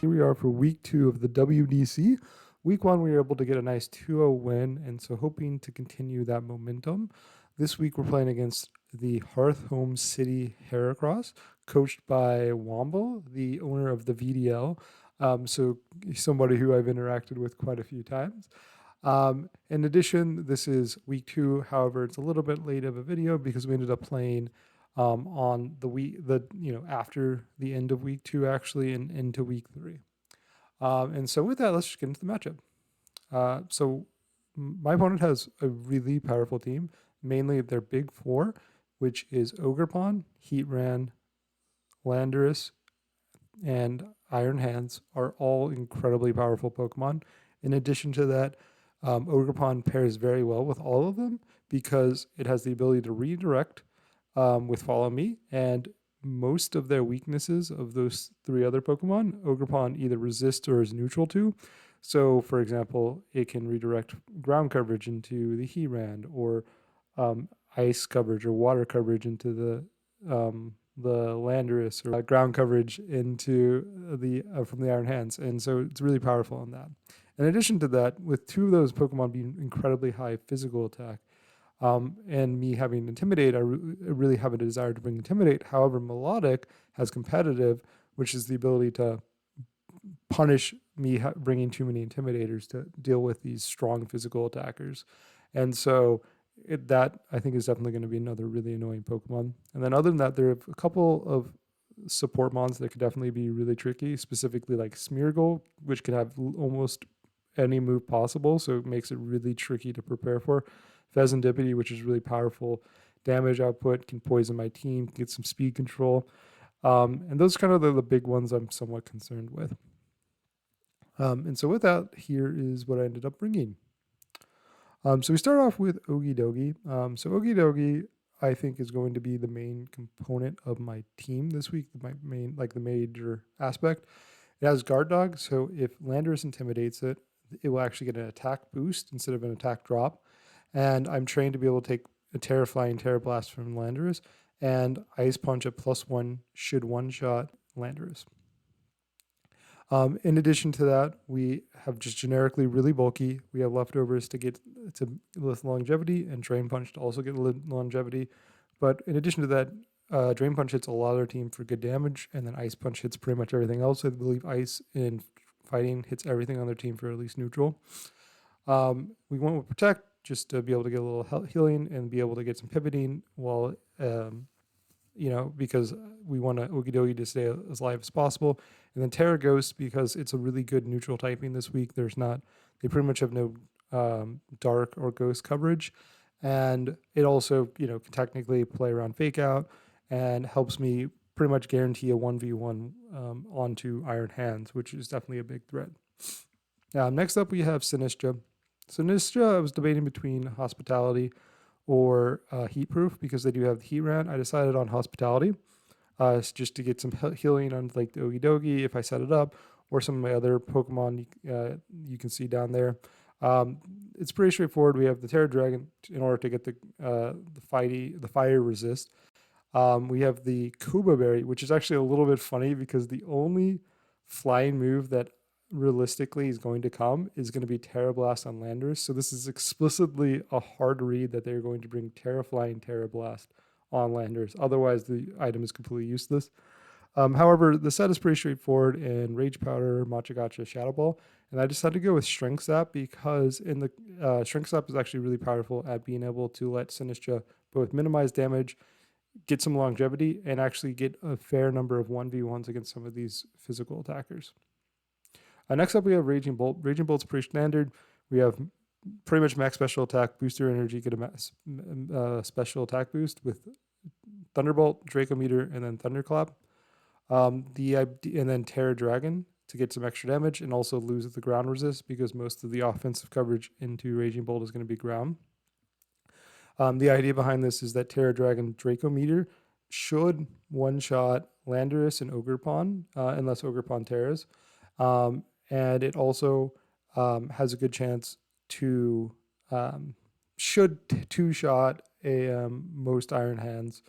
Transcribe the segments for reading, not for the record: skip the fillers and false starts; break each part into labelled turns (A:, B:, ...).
A: Here we are for week 2 of the WDC. Week 1, we were able to get a nice 2-0 win, and so hoping to continue that momentum. This week, we're playing against the Hearthhome City Heracross, coached by Womble, the owner of the VDL. So somebody who I've interacted with quite a few times. In addition, this is week 2. However, it's a little bit late of a video because we ended up playing on the week, after the end of week 2 actually, and into week 3. And so with that, let's just get into the matchup. So my opponent has a really powerful team, mainly their big 4, which is Ogerpon, Heatran, Landorus, and Iron Hands are all incredibly powerful Pokemon. In addition to that, Ogerpon pairs very well with all of them because it has the ability to redirect with Follow Me, and most of their weaknesses of those 3 other Pokemon, Ogerpon either resists or is neutral to. So, for example, it can redirect ground coverage into the Heatran, or ice coverage or water coverage into the Landorus, or ground coverage into the from the Iron Hands, and so it's really powerful on that. In addition to that, with 2 of those Pokemon being incredibly high physical attack, and me having Intimidate, I really have a desire to bring Intimidate. However, Melodic has Competitive, which is the ability to punish me bringing too many Intimidators to deal with these strong physical attackers. And so that, I think, is definitely going to be another really annoying Pokemon. And then other than that, there are a couple of support mons that could definitely be really tricky, specifically like Smeargle, which can have almost any move possible, so it makes it really tricky to prepare for. Pheasantipity, which is really powerful damage output, can poison my team, get some speed control. And those are kind of the big ones I'm somewhat concerned with. And so with that, here is what I ended up bringing. So we start off with Okidogi. So Okidogi, I think, is going to be the main component of my team this week, the major aspect. It has Guard Dog, so if Landorus intimidates it, it will actually get an attack boost instead of an attack drop. And I'm trained to be able to take a Terra Flying Terra Blast from Landorus, and Ice Punch at +1 should one-shot Landorus. In addition to that, we have just generically really bulky. We have leftovers to get to longevity, and Drain Punch to also get longevity. But in addition to that, Drain Punch hits a lot of their team for good damage, and then Ice Punch hits pretty much everything else. I believe Ice in fighting hits everything on their team for at least neutral. We went with Protect just to be able to get a little healing and be able to get some pivoting while, because we want Okidogi to stay as alive as possible. And then Terra Ghost, because it's a really good neutral typing this week. They pretty much have no dark or ghost coverage. And it also, can technically play around Fake Out and helps me pretty much guarantee a 1v1 onto Iron Hands, which is definitely a big threat. Next up, we have Sinistra. Sinistra, I was debating between Hospitality or Heat Proof because they do have the Heatran. I decided on Hospitality just to get some healing on like the Okidogi if I set it up, or some of my other Pokemon you can see down there. It's pretty straightforward. We have the Terra Dragon in order to get the fire resist. We have the Kuba Berry, which is actually a little bit funny because the only flying move that realistically is going to come is going to be Terra Blast on Landorus. So this is explicitly a hard read that they're going to bring Terra Flying Terra Blast on Landorus. Otherwise, the item is completely useless. However, the set is pretty straightforward in Rage Powder, Matcha Gotcha, Shadow Ball, and I decided to go with Strength Sap because in the Strength Sap is actually really powerful at being able to let Sinistra both minimize damage, get some longevity, and actually get a fair number of 1v1s against some of these physical attackers. Next up, we have Raging Bolt. Raging Bolt's pretty standard. We have pretty much max special attack, booster energy, get a special attack boost with Thunderbolt, Draco Meter, and then Thunderclap. And then Terra Dragon to get some extra damage and also lose the ground resist because most of the offensive coverage into Raging Bolt is going to be ground. The idea behind this is that Terra Dragon Draco Meter should one-shot Landorus and Ogerpon, unless Ogerpon Terras. And it also has a good chance to should two-shot most Iron Hands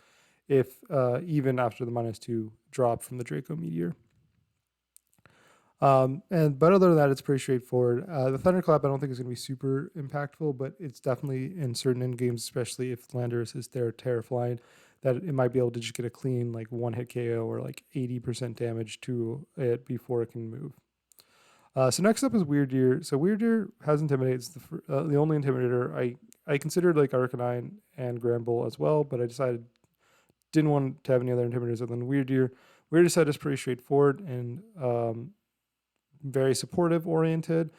A: if even after the -2 drop from the Draco Meteor. But other than that, it's pretty straightforward. The Thunderclap I don't think is going to be super impactful, but it's definitely in certain end games, especially if Landorus is there Terra flying, that it might be able to just get a clean like one hit KO or like 80% damage to it before it can move. So next up is Weird Deer. So Weird Deer has Intimidate. It's the only Intimidator. I considered like Arcanine and Granbull as well, but I decided didn't want to have any other Intimidators other than Weird Deer. Weird Deer set is pretty straightforward and very supportive oriented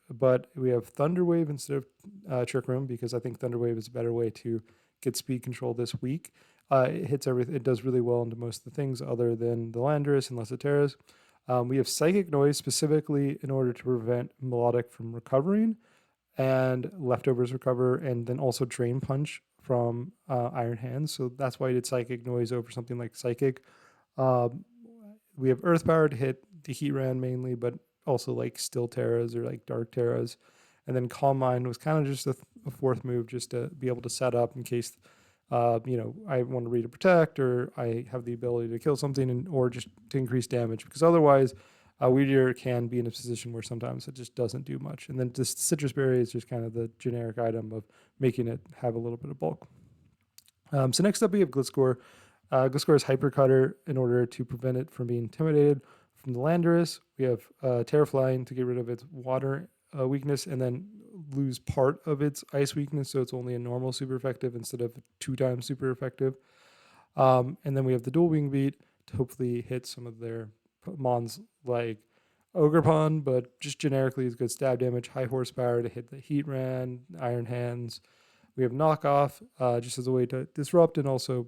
A: but we have Thunder Wave instead of Trick Room because I think Thunder Wave is a better way to get speed control this week. It hits everything. It does really well into most of the things other than the Landorus and Lessiteras. We have Psychic Noise specifically in order to prevent Melodic from recovering and Leftovers recover, and then also Drain Punch from Iron Hands. So that's why I did Psychic Noise over something like Psychic. Um, we have Earth Power to hit the Heatran mainly, but also like Still Terras or like Dark Terras. And then Calm Mind was kind of just a fourth move just to be able to set up in case, I want to read a protect or I have the ability to kill something or just to increase damage. Because otherwise, Weirdier can be in a position where sometimes it just doesn't do much. And then just Citrus Berry is just kind of the generic item of making it have a little bit of bulk. So next up, we have Gliscor. Gliscor is Hyper Cutter in order to prevent it from being intimidated from the Landorus. We have Terra Flying to get rid of its water weakness and then lose part of its ice weakness, so it's only a normal super effective instead of 2 times super effective. And then we have the Dual Wing Beat to hopefully hit some of their mons like Ogerpon, but just generically is good stab damage, high horsepower to hit the Heatran, Iron Hands. We have Knockoff just as a way to disrupt and also,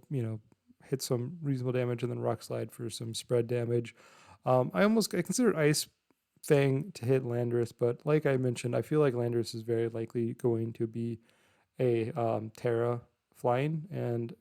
A: hit some reasonable damage, and then Rock Slide for some spread damage. I considered Ice Fang to hit Landorus, but like I mentioned, I feel like Landorus is very likely going to be a Terra flying, and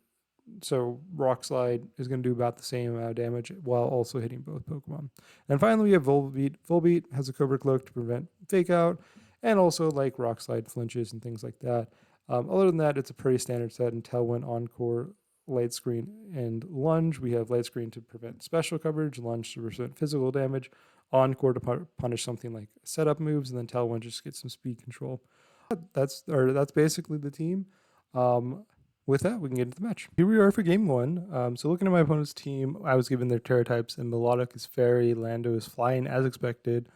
A: so Rock Slide is going to do about the same amount of damage while also hitting both Pokemon. And finally, we have Volbeat. Volbeat has a Cobra Cloak to prevent Fake Out, and also like Rock Slide flinches and things like that. Other than that, it's a pretty standard set in Tailwind, Encore, Light Screen, and Lunge. We have Light Screen to prevent special coverage, Lunge to prevent physical damage, Encore to punish something like setup moves, and then Tailwind just get some speed control. That's basically the team. With that, we can get into the match. Here we are for game one. So looking at my opponent's team, I was given their Terra types, and Melodic is Fairy, Lando is Flying as expected,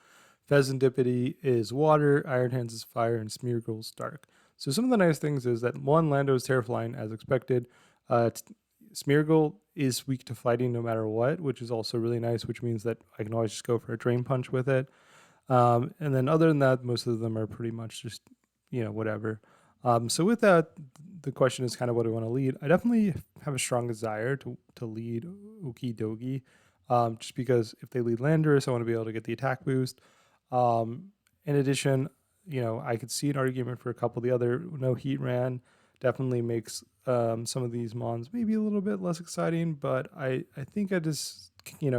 A: Pheasantipity is Water, Iron Hands is Fire, and Smeargle is Dark. So some of the nice things is that one, Lando is Terra Flying as expected. Smeargle is weak to fighting no matter what, which is also really nice, which means that I can always just go for a Drain Punch with it. And then other than that, most of them are pretty much just, whatever. So with that, the question is kind of what do I want to lead. I definitely have a strong desire to lead Okidogi, just because if they lead Landorus, I want to be able to get the attack boost. In addition, I could see an argument for a couple of the other no Heatran definitely makes some of these mons maybe a little bit less exciting, but I think I just,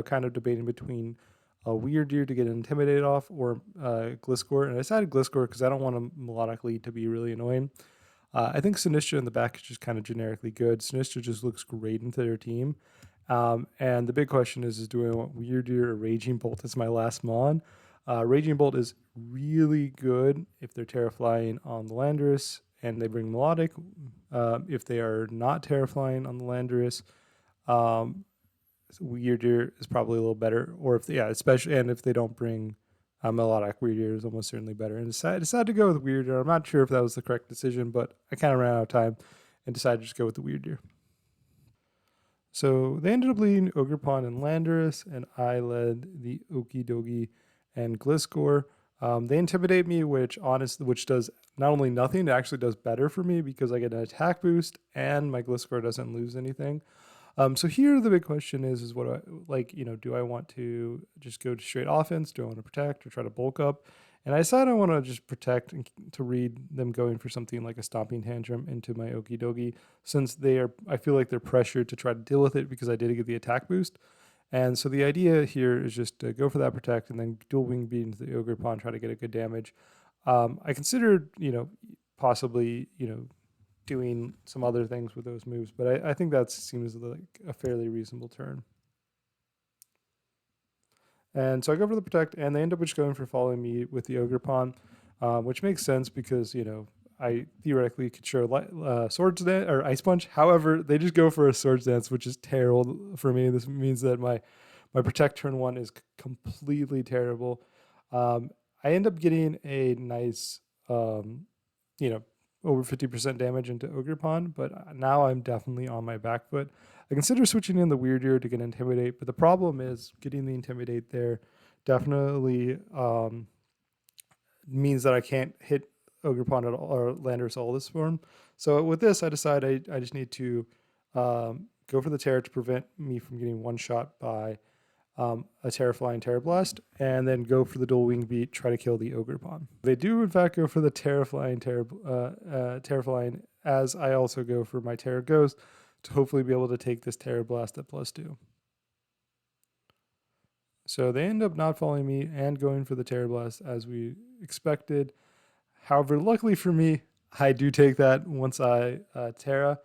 A: kind of debating between a Weird Deer to get Intimidated off or Gliscor. And I decided Gliscor because I don't want a Melodic lead to be really annoying. I think Sinistra in the back is just kind of generically good. Sinistra just looks great into their team. And the big question is do I want Weird Deer or Raging Bolt as my last mon? Raging Bolt is really good if they're Terra Flying on the Landorus and they bring Melodic. If they are not Terra Flying on the Landorus, Weird Deer is probably a little better. Or especially, and if they don't bring Melodic, Weird Deer is almost certainly better. And I decided to go with Weird Deer. I'm not sure if that was the correct decision, but I kind of ran out of time and decided to just go with the Weird Deer. So they ended up leading Ogerpon and Landorus, and I led the Okidogi and Gliscor. They intimidate me, which does not only nothing, it actually does better for me because I get an attack boost and my Gliscor doesn't lose anything. So here the big question is what do I like? Do I want to just go to straight offense? Do I want to protect or try to bulk up? And I decided I want to just protect and to read them going for something like a Stomping Tantrum into my Okidogi, since I feel like they're pressured to try to deal with it because I did get the attack boost. And so the idea here is just to go for that protect and then dual wing beat into the Ogerpon, try to get a good damage. I considered, possibly, doing some other things with those moves, but I think that seems like a fairly reasonable turn. And so I go for the protect, and they end up just going for following me with the Ogre Pawn, which makes sense because, I theoretically could show Swords Dance or Ice Punch. However, they just go for a Swords Dance, which is terrible for me. This means that my protect turn one is completely terrible. I end up getting a nice, you know, over 50% damage into Ogre Pawn, but now I'm definitely on my back foot. I consider switching in the Weird Year to get Intimidate, but the problem is getting the Intimidate there definitely means that I can't hit Ogre Pawn at all, or Landorus all this form. So with this, I decide I just need to go for the Terror to prevent me from getting one shot by a Terraflying Terror Blast, and then go for the Dual Wing Beat, try to kill the Ogre Pawn. They do, in fact, go for the Terraflying, as I also go for my Terror Ghost to hopefully be able to take this Terror Blast at +2. So they end up not following me and going for the Terror Blast as we expected. However, luckily for me, I do take that once I Terra,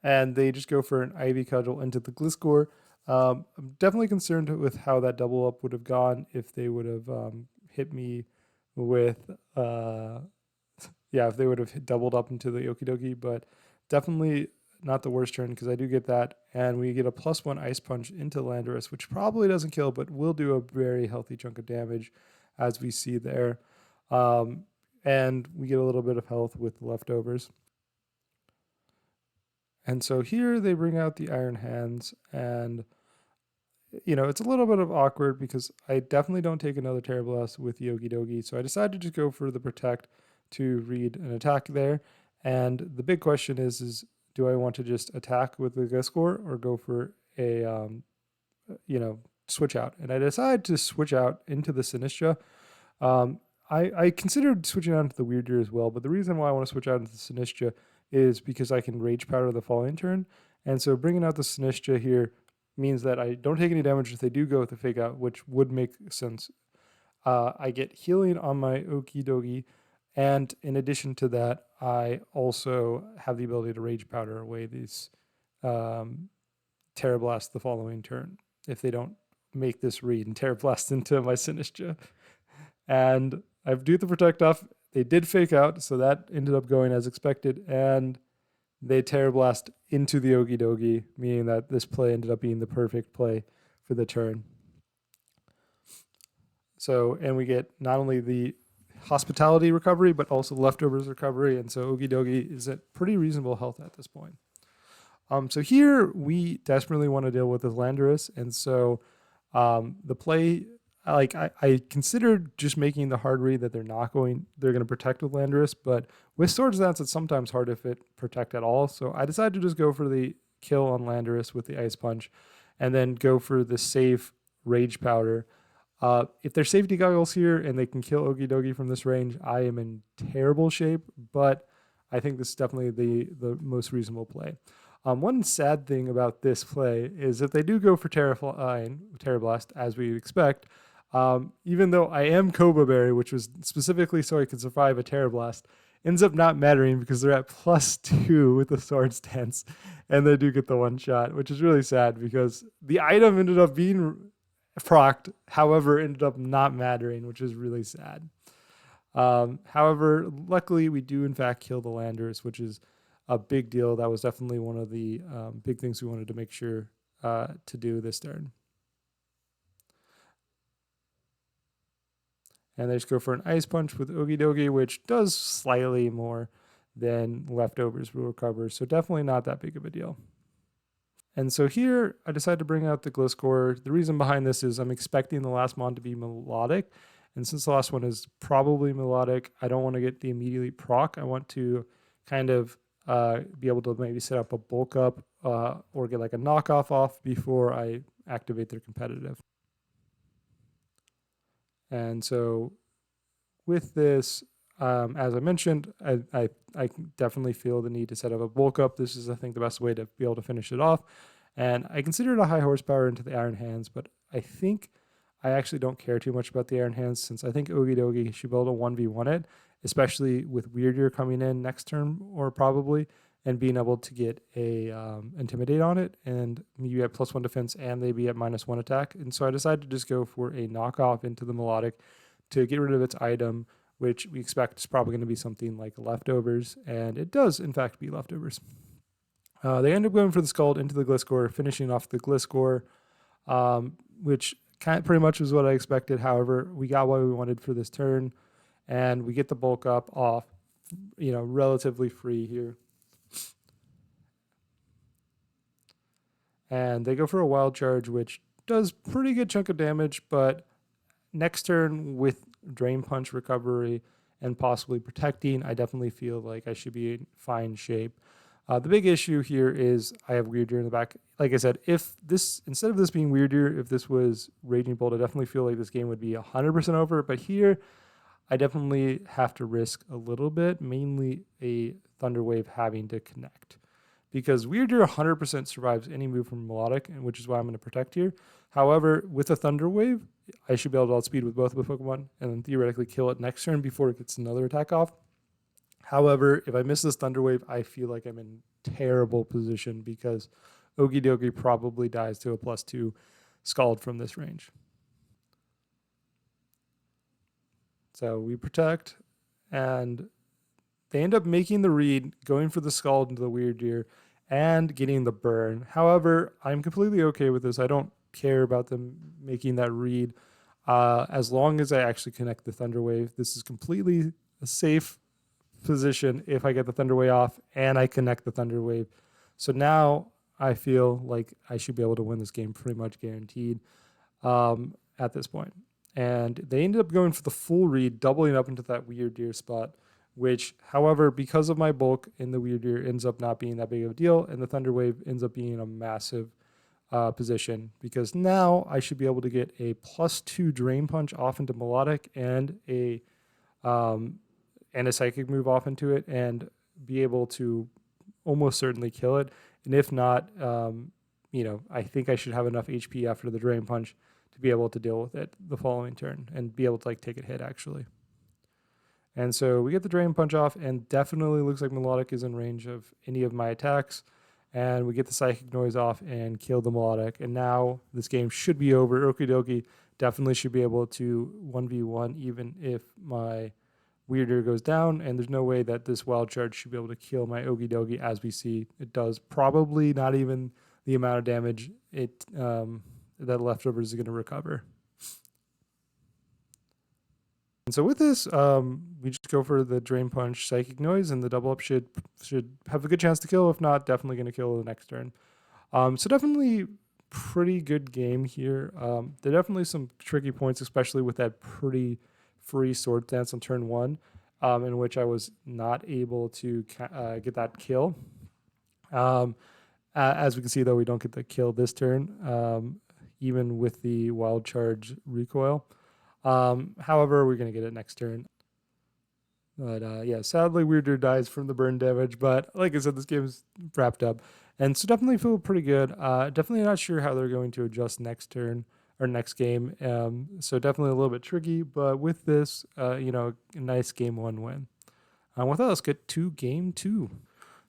A: and they just go for an Ivy Cudgel into the Gliscor. I'm definitely concerned with how that double up would have gone if they would have hit me with, if they would have doubled up into the Okidoki, but definitely not the worst turn because I do get that, and we get a +1 Ice Punch into Landorus, which probably doesn't kill, but will do a very healthy chunk of damage, as we see there. And we get a little bit of health with the leftovers. And so here they bring out the Iron Hands, and it's a little bit of awkward because I definitely don't take another Terror Blast with Yogi Dogi, so I decided to just go for the Protect to read an attack there. And the big question is do I want to just attack with the Gliscor or go for a switch out? And I decided to switch out into the Sinistra. I considered switching out into the Weird Year as well, but the reason why I want to switch out into the Sinistra is because I can Rage Powder the following turn. And so bringing out the Sinistra here means that I don't take any damage if they do go with the Fake Out, which would make sense. I get healing on my Okidogi, and in addition to that, I also have the ability to Rage Powder away these Terror Blast the following turn if they don't make this read and Terror Blast into my Sinistra. And I do the Protect off. They did Fake Out, so that ended up going as expected, and they Terror Blast into the Okidogi, meaning that this play ended up being the perfect play for the turn. So, and we get not only the Hospitality recovery, but also leftovers recovery, and so Okidogi is at pretty reasonable health at this point. So here we desperately want to deal with this Landorus, and so the play, I considered just making the hard read that they're going to protect with Landorus, but with Swords Dance, it's sometimes hard if it protect at all. So I decided to just go for the kill on Landorus with the Ice Punch, and then go for the safe Rage Powder. If there's safety goggles here and they can kill Okidogi from this range, I am in terrible shape, but I think this is definitely the most reasonable play. One sad thing about this play is if they do go for Terror Blast, as we expect, even though I am Koba Berry, which was specifically so I could survive a Terror Blast, ends up not mattering because they're at +2 with the Swords Dance, and they do get the one shot, which is really sad because the item ended up being procced, however, ended up not mattering, which is really sad. However, luckily, we do in fact kill the Landers, which is a big deal. That was definitely one of the big things we wanted to make sure to do this turn. And they just go for an Ice Punch with Okidogi, which does slightly more than leftovers will recover. So definitely not that big of a deal. And so here I decided to bring out the Gliscor. The reason behind this is I'm expecting the last mon to be melodic. And since the last one is probably melodic, I don't want to get the immediately proc. I want to kind of be able to maybe set up a bulk up or get like a knockoff off before I activate their competitive. And so with this, as I mentioned, I definitely feel the need to set up a bulk up. This is, I think, the best way to be able to finish it off. And I considered a high horsepower into the Iron Hands, but I think I actually don't care too much about the Iron Hands since I think Okidogi should be able to 1v1 it, especially with Weird Year coming in next turn or probably. and being able to get a intimidate on it, and me be at +1 defense and they be at -1 attack. And so I decided to just go for a knockoff into the melodic to get rid of its item, which we expect is probably going to be something like leftovers, and it does in fact be leftovers. They end up going for the Scald into the Gliscor, finishing off the Gliscor, which pretty much was what I expected. However, we got what we wanted for this turn, and we get the bulk up off, relatively free here. And they go for a wild charge, which does pretty good chunk of damage, but next turn with Drain Punch recovery and possibly protecting, I definitely feel like I should be in fine shape. The big issue here is I have Weird Deer in the back. Like I said, if this, instead of this being Weird Deer, if this was Raging Bolt, I definitely feel like this game would be 100% over. But here, I definitely have to risk a little bit, mainly a Thunder Wave having to connect. Because Weird Deer 100% survives any move from Melodic, and which is why I'm going to protect here. However, with a Thunder Wave, I should be able to outspeed with both of the Pokemon and then theoretically kill it next turn before it gets another attack off. However, if I miss this Thunder Wave, I feel like I'm in terrible position because Okidogi probably dies to a +2 Scald from this range. So we protect, and they end up making the read, going for the Scald into the Weird Deer, and getting the burn. However, I'm completely okay with this. I don't care about them making that read as long as I actually connect the Thunder Wave. This is completely a safe position if I get the Thunder Wave off and I connect the Thunder Wave. So now I feel like I should be able to win this game pretty much guaranteed at this point. And they ended up going for the full read, doubling up into that Weird Deer spot, which, however, because of my bulk in the Weird Deer, ends up not being that big of a deal, and the Thunder Wave ends up being a massive position, because now I should be able to get a +2 Drain Punch off into Melodic and a Psychic move off into it, and be able to almost certainly kill it. And if not, I think I should have enough HP after the Drain Punch to be able to deal with it the following turn and be able to take a hit actually. And so we get the Drain Punch off, and definitely looks like Melodic is in range of any of my attacks. And we get the Psychic Noise off and kill the Melodic. And now this game should be over. Okidogi definitely should be able to 1v1 even if my Weird Deer goes down. And there's no way that this Wild Charge should be able to kill my Okidogi, as we see it does. Probably not even the amount of damage that Leftovers is going to recover. And so with this, we just go for the Drain Punch, Psychic Noise, and the double up should have a good chance to kill. If not, definitely going to kill the next turn. So definitely pretty good game here. There are definitely some tricky points, especially with that pretty free Sword Dance on turn 1, in which I was not able to get that kill. As we can see, though, we don't get the kill this turn, even with the Wild Charge recoil. However, we're going to get it next turn. But yeah, sadly, Weird Deer dies from the burn damage. But like I said, this game is wrapped up. And so definitely feel pretty good. Definitely not sure how they're going to adjust next turn or next game. So definitely a little bit tricky. But with this, a nice game 1 win. With that, let's get to game 2.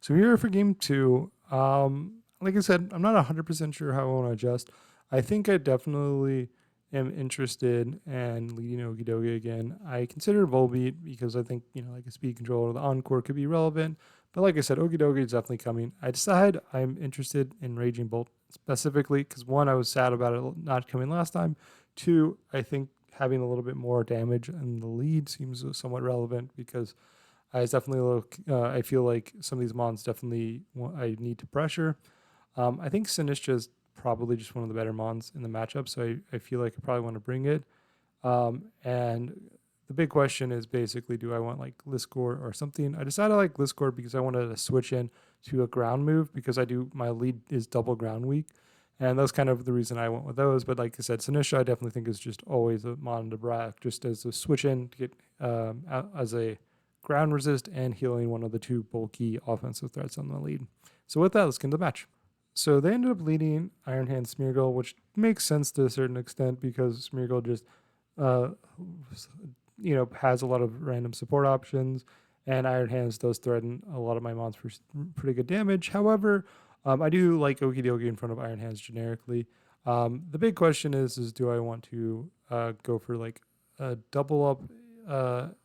A: So here for game 2. Like I said, I'm not 100% sure how I want to adjust. I think I definitely am interested in leading Okidogi again. I consider Volbeat because I think, like a speed control or the Encore could be relevant. But like I said, Okidogi is definitely coming. I decide I'm interested in Raging Bolt specifically because 1, I was sad about it not coming last time. 2, I think having a little bit more damage in the lead seems somewhat relevant because I feel like some of these mons definitely I need to pressure. I think Sinistcha is probably just one of the better mons in the matchup, so I feel like I probably want to bring it. And the big question is basically, do I want like Gliscor or something? I decided I like Gliscor because I wanted to switch in to a ground move because my lead is double ground weak, and that's kind of the reason I went with those. But like I said, Sinistcha I definitely think is just always a mon to brack, just as a switch in to get as a ground resist and healing one of the 2 bulky offensive threats on the lead. So with that, let's get into the match. So they ended up leading Iron Hand Smeargle, which makes sense to a certain extent because Smeargle just, has a lot of random support options and Iron Hands does threaten a lot of my monsters pretty good damage. However, I do like Okie Dokie in front of Iron Hands generically. The big question is do I want to go for like a double up,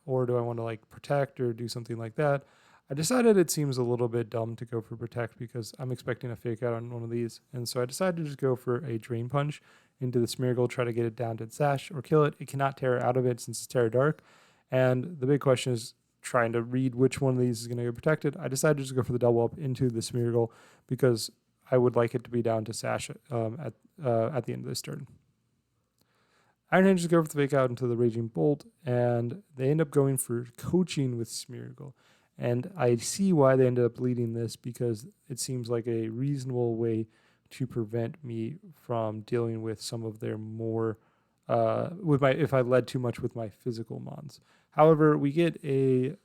A: or do I want to like protect or do something like that? I decided it seems a little bit dumb to go for protect because I'm expecting a fake out on one of these, and so I decided to just go for a Drain Punch into the Smeargle, try to get it down to its Sash or kill it. It cannot Terra out of it since it's Terra Dark, and the big question is trying to read which one of these is going to get protected. I decided to just go for the double up into the Smeargle because I would like it to be down to Sash at the end of this turn. Iron Hands just go for the fake out into the Raging Bolt, and they end up going for coaching with Smeargle. And I see why they ended up leading this because it seems like a reasonable way to prevent me from dealing with some of their more if I led too much with my physical mons. However, we get a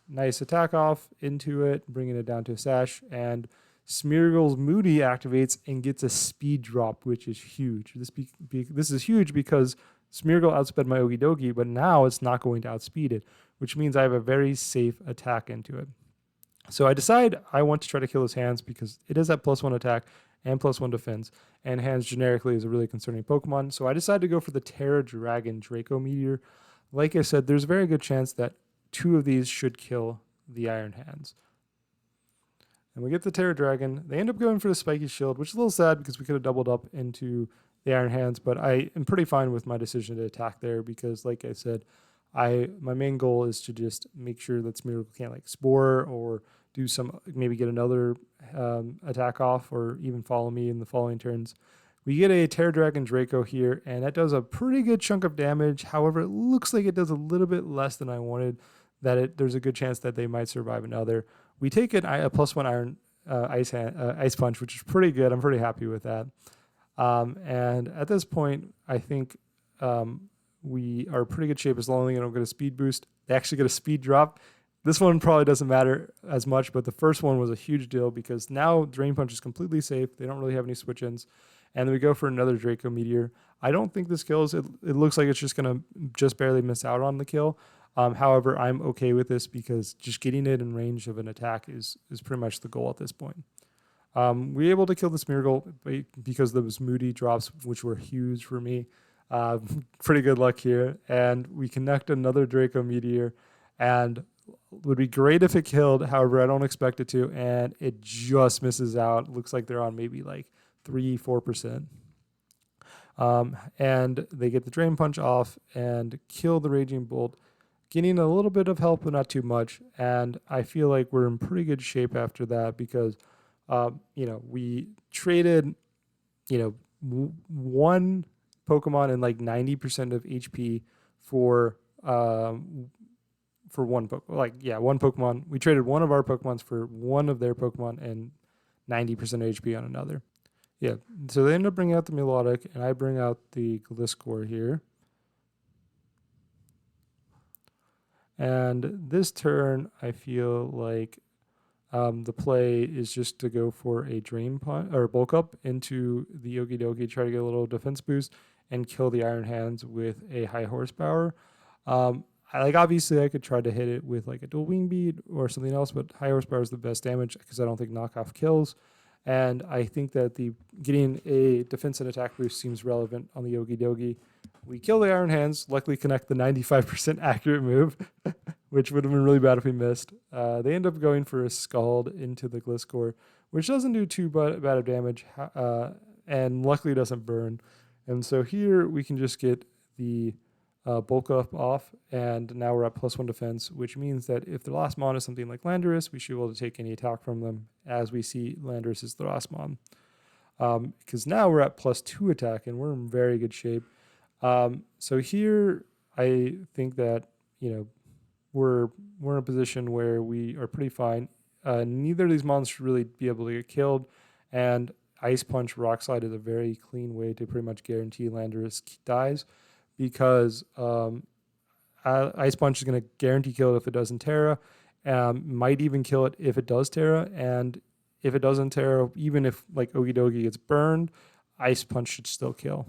A: nice attack off into it, bringing it down to a Sash, and Smeargle's Moody activates and gets a speed drop, which is huge. This is huge because Smeargle outsped my Okie Dokie, but now it's not going to outspeed it, which means I have a very safe attack into it. So I decide I want to try to kill his Hands because it is at +1 attack and +1 defense, and Hands generically is a really concerning Pokemon. So I decided to go for the Terra Dragon Draco Meteor. Like I said, there's a very good chance that 2 of these should kill the Iron Hands. And we get the Terra Dragon. They end up going for the Spiky Shield, which is a little sad because we could have doubled up into the Iron Hands, but I am pretty fine with my decision to attack there because, like I said, my main goal is to just make sure that Smeargle can't like Spore or do some, maybe get another attack off or even follow me in the following turns. We get a Terra Dragon Draco here, and that does a pretty good chunk of damage. However, it looks like it does a little bit less than I wanted, there's a good chance that they might survive another. We take a +1 Iron Ice Punch, which is pretty good. I'm pretty happy with that. And at this point, I think we are pretty good shape as long as they don't get a speed boost. They actually get a speed drop. This one probably doesn't matter as much, but the first one was a huge deal because now Drain Punch is completely safe. They don't really have any switch-ins. And then we go for another Draco Meteor. I don't think this kills. It looks like it's just going to just barely miss out on the kill. However, I'm okay with this because just getting it in range of an attack is pretty much the goal at this point. We were able to kill the Smeargle because those Moody drops, which were huge for me. Pretty good luck here. And we connect another Draco Meteor, and would be great if it killed. However, I don't expect it to, and it just misses out. Looks like they're on maybe like 3-4%. And they get the Drain Punch off and kill the Raging Bolt, getting a little bit of help, but not too much. And I feel like we're in pretty good shape after that because, we traded, one Pokemon and like 90% of HP for one Pokemon. One Pokemon. We traded one of our Pokemons for one of their Pokemon and 90% HP on another. Yeah, so they end up bringing out the Melodic, and I bring out the Gliscor here. And this turn, I feel like the play is just to go for a Drain Punch or Bulk Up into the Okie Dokie, try to get a little defense boost, and kill the Iron Hands with a high horsepower. Obviously I could try to hit it with like a dual wing beat or something else, but high horsepower is the best damage because I don't think knockoff kills. And I think that getting a defense and attack boost seems relevant on the Okie Dokie. We kill the Iron Hands, luckily connect the 95% accurate move, which would have been really bad if we missed. They end up going for a Scald into the Gliscor, which doesn't do too bad of damage, and luckily doesn't burn. And so here we can just get the Bulk Up off, and now we're at +1 defense, which means that if the last mon is something like Landorus, we should be able to take any attack from them, as we see Landorus is the last mon. Because now we're at +2 attack, and we're in very good shape. So here I think that, we're in a position where we are pretty fine. Neither of these mons should really be able to get killed, and Ice Punch Rock Slide is a very clean way to pretty much guarantee Landorus dies, because Ice Punch is going to guarantee kill it if it doesn't Terra, might even kill it if it does Terra, and if it doesn't Terra, even if like Okie Dokie gets burned, Ice Punch should still kill.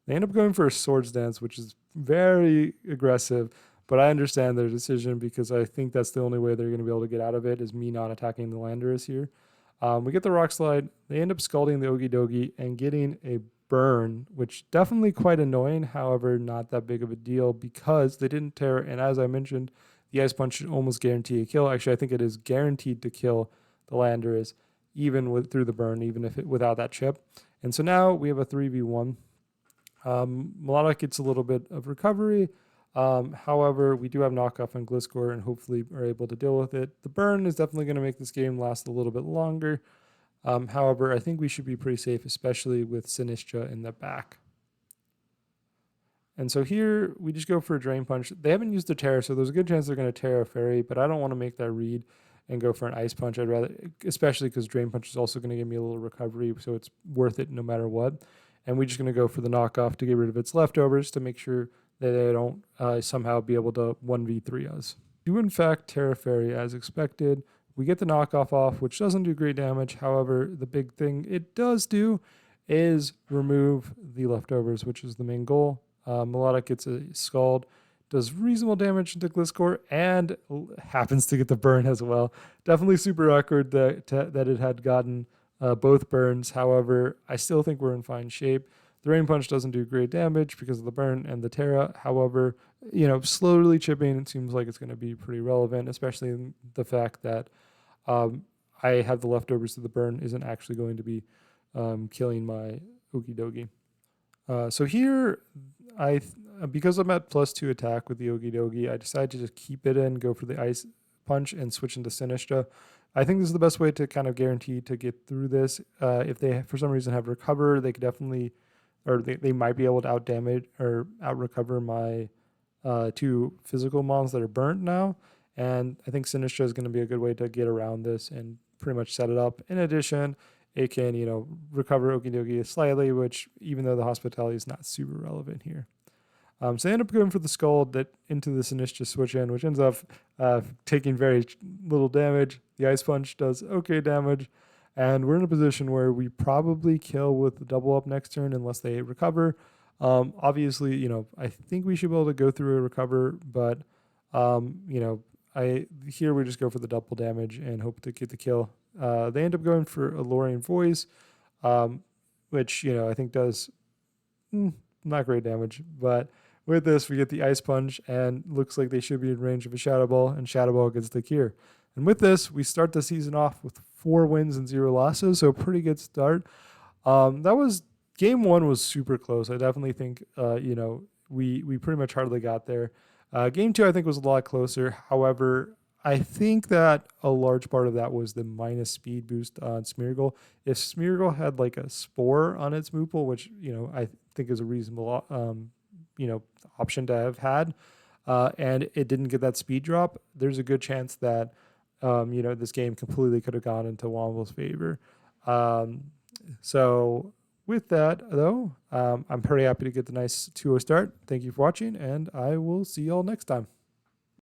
A: They end up going for a Swords Dance, which is very aggressive, But I understand their decision because I think that's the only way they're going to be able to get out of it is me not attacking the Landorus here. We get the Rock Slide. They end up scalding the Okie Dokie and getting a burn, which definitely quite annoying. However, not that big of a deal because they didn't tear. And as I mentioned, the Ice Punch should almost guarantee a kill. Actually, I think it is guaranteed to kill the Landorus even through the burn, even if without that chip. And so now we have a 3v1. Melodic gets a little bit of recovery. However, we do have knockoff on Gliscor and hopefully are able to deal with it. The burn is definitely going to make this game last a little bit longer. However, I think we should be pretty safe, especially with Sinistra in the back. And so here we just go for a Drain Punch. They haven't used the Terra, so there's a good chance they're going to Terra Fairy, but I don't want to make that read and go for an Ice Punch. I'd rather, especially because Drain Punch is also going to give me a little recovery, so it's worth it no matter what. And we're just going to go for the knockoff to get rid of its leftovers to make sure that they don't somehow be able to 1v3 us. Do in fact Terra Fairy as expected. We get the knockoff off, which doesn't do great damage. However, the big thing it does do is remove the leftovers, which is the main goal. Melodic gets a Scald, does reasonable damage into Gliscor, and happens to get the burn as well. Definitely super awkward that it had gotten both burns. However, I still think we're in fine shape. The Rain Punch doesn't do great damage because of the burn and the Terra. However, slowly chipping, it seems like it's going to be pretty relevant, especially in the fact that I have the leftovers to the burn isn't actually going to be killing my Okie Dokie. So here, because I'm at +2 attack with the Okie Dokie, I decided to just keep it in, go for the Ice Punch, and switch into Sinistra. I think this is the best way to kind of guarantee to get through this. If they, for some reason, have Recover, they could definitely, or they might be able to out-damage or out-recover my 2 physical mons that are burnt now. And I think Sinistra is going to be a good way to get around this and pretty much set it up. In addition, it can, recover Okie Dokie slightly, which even though the hospitality is not super relevant here. So I end up going for the Scald that into the Sinistra switch in, which ends up taking very little damage. The Ice Punch does okay damage, and we're in a position where we probably kill with the double up next turn unless they recover. Obviously, I think we should be able to go through a recover, but here we just go for the double damage and hope to get the kill. They end up going for Alluring Voice, which, I think does not great damage. But with this, we get the Ice Punch, and looks like they should be in range of a Shadow Ball, and Shadow Ball gets the cure. And with this, we start the season off with 4 wins and 0 losses, so a pretty good start. Game 1 was super close. I definitely think, we pretty much hardly got there. Game 2, I think, was a lot closer. However, I think that a large part of that was the minus speed boost on Smeargle. If Smeargle had like a Spore on its Moople, which, I think is a reasonable, option to have had, and it didn't get that speed drop, there's a good chance that, this game completely could have gone into Womble's favor. So with that, though, I'm pretty happy to get the nice 2-0 start. Thank you for watching, and I will see you all next time.